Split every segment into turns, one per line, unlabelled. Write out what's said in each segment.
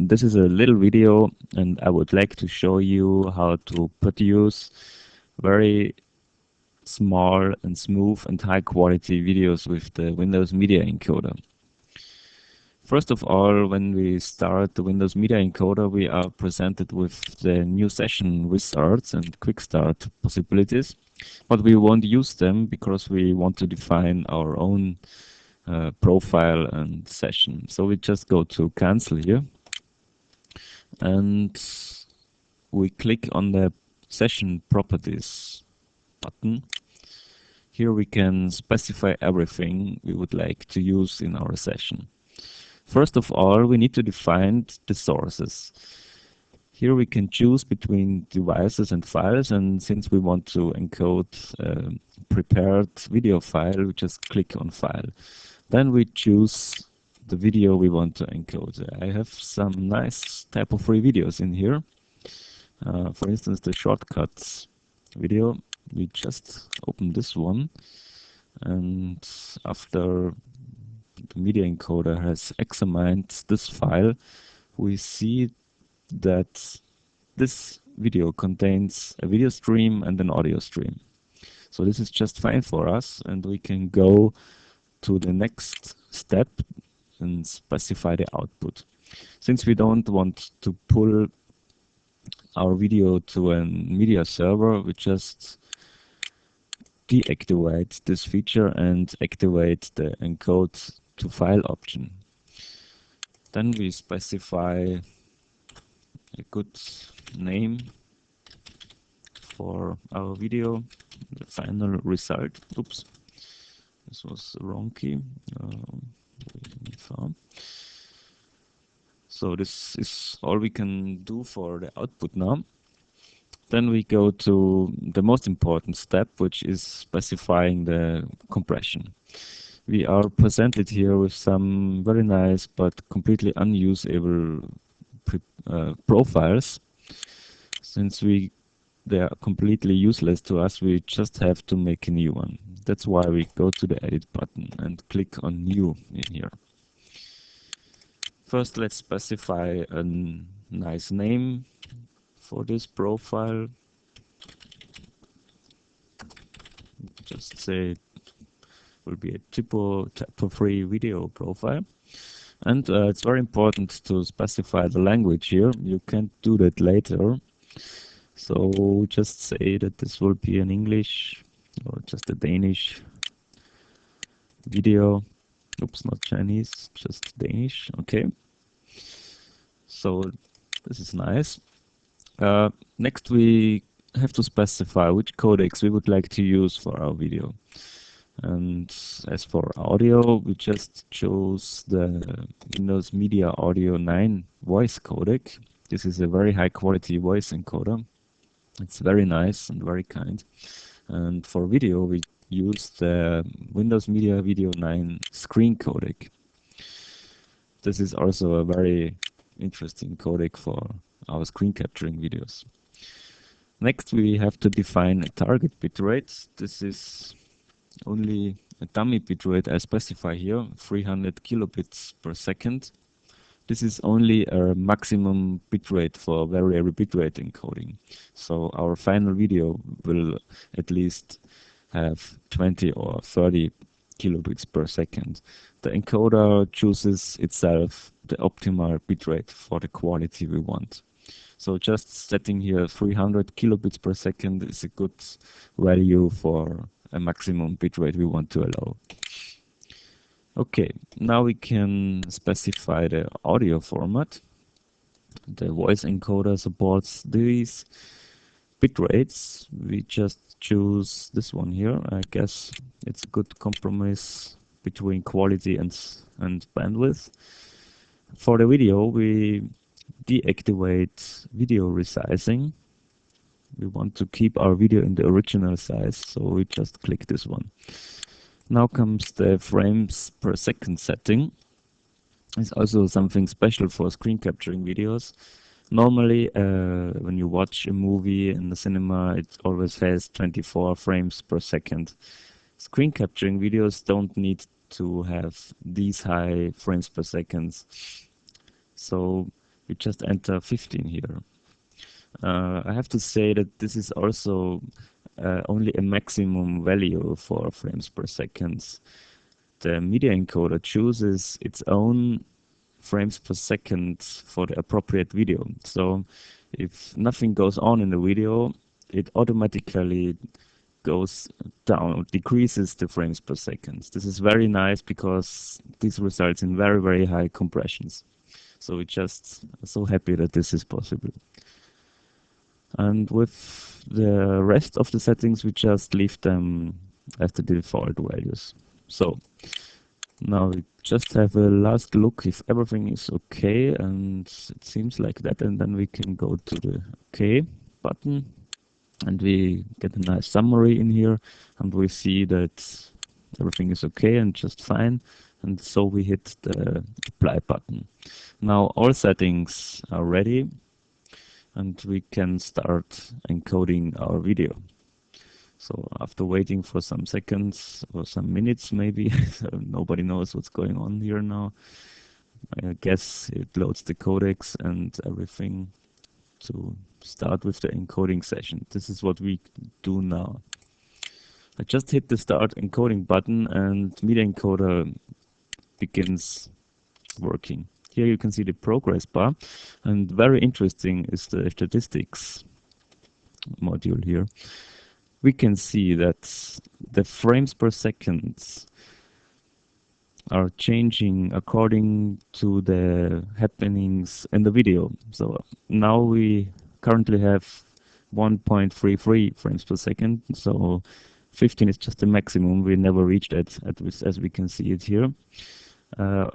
this is a little video, and I would like to show you how to produce very small and smooth and high quality videos with the Windows Media Encoder. First of all, when we start the Windows Media Encoder, we are presented with the new session wizards and quick start possibilities, but we won't use them because we want to define our own profile and session. So we just go to cancel here, and we click on the session properties button. Here we can specify everything we would like to use in our session. First of all, we need to define the sources. Here we can choose between devices and files, and since we want to encode a prepared video file, we just click on File. Then we choose the video we want to encode. I have some nice type of free videos in here. For instance, the shortcuts video. We just open this one, and after the media encoder has examined this file, we see that this video contains a video stream and an audio stream. So this is just fine for us, and we can go to the next step and specify the output. Since we don't want to pull our video to a media server, we just deactivate this feature and activate the encode to file option. Then we specify a good name for our video, the final result. Oops, this was the wrong key. So this is all we can do for the output now. Then we go to the most important step, which is specifying the compression. We are presented here with some very nice but completely unusable profiles. Since they are completely useless to us, we just have to make a new one. That's why we go to the Edit button and click on New in here. First, let's specify a nice name for this profile. Just say it will be a typo-free video profile. And it's very important to specify the language here. You can't do that later. So just say that this will be an English or just a Danish video. Oops, not Chinese, just Danish. Okay. So this is nice. Next, we have to specify which codecs we would like to use for our video. And as for audio, we just chose the Windows Media Audio 9 voice codec. This is a very high quality voice encoder. It's very nice and very kind. And for video, we use the Windows Media Video 9 screen codec. This is also a very interesting codec for our screen capturing videos. Next, we have to define a target bitrate. This is only a dummy bitrate I specify here, 300 kilobits per second. This is only a maximum bitrate for variable bitrate encoding. So our final video will at least have 20 or 30 kilobits per second. The encoder chooses itself the optimal bitrate for the quality we want. So just setting here 300 kilobits per second is a good value for a maximum bitrate we want to allow. Okay, now we can specify the audio format. The voice encoder supports these bitrates. We just choose this one here. I guess it's a good compromise between quality and bandwidth. For the video, we deactivate video resizing. We want to keep our video in the original size, so we just click this one. Now comes the frames per second setting. It's also something special for screen capturing videos. Normally, when you watch a movie in the cinema, it always has 24 frames per second. Screen capturing videos don't need to have these high frames per second. So We just enter 15 here. I have to say that this is also only a maximum value for frames per second. The media encoder chooses its own frames per second for the appropriate video. So if nothing goes on in the video, it automatically goes down, decreases the frames per second. This is very nice because this results in very, very high compressions. So we're just so happy that this is possible. And with the rest of the settings, we just leave them as the default values. So now we just have a last look if everything is okay, and it seems like that, and then we can go to the OK button and we get a nice summary in here, and we see that everything is okay and just fine, and so we hit the apply button. Now all settings are ready and we can start encoding our video. So after waiting for some seconds or some minutes maybe, nobody knows what's going on here now, I guess it loads the codecs and everything to start with the encoding session. This is what we do now. I just hit the start encoding button and media encoder begins working. Here you can see the progress bar, and very interesting is the statistics module here. We can see that the frames per second are changing according to the happenings in the video. So now we currently have 1.33 frames per second. So 15 is just the maximum. We never reached it, as we can see it here.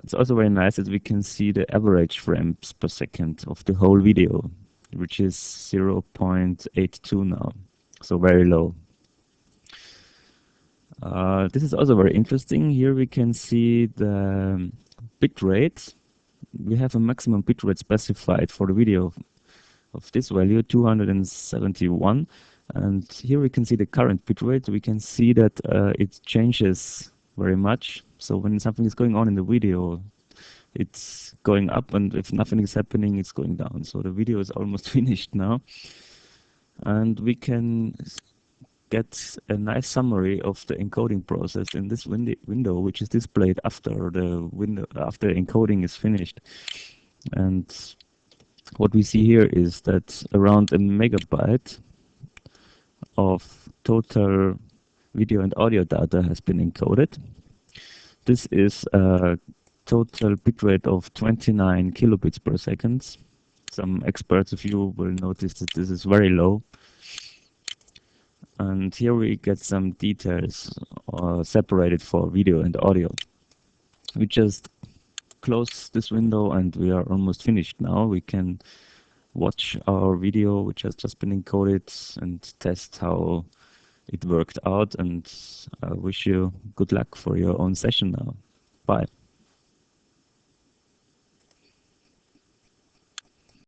It's also very nice that we can see the average frames per second of the whole video, which is 0.82 now, so very low. This is also very interesting. Here we can see the bit rate. We have a maximum bit rate specified for the video of this value, 271. And here we can see the current bit rate. We can see that it changes very much. So when something is going on in the video, it's going up, and if nothing is happening, it's going down. So the video is almost finished now. And we can get a nice summary of the encoding process in this window, which is displayed after after encoding is finished. And what we see here is that around a megabyte of total video and audio data has been encoded. This is a total bitrate of 29 kilobits per second. Some experts of you will notice that this is very low. And here we get some details separated for video and audio. We just close this window and we are almost finished now. We can watch our video, which has just been encoded, and test how it worked out. And I wish you good luck for your own session now. Bye.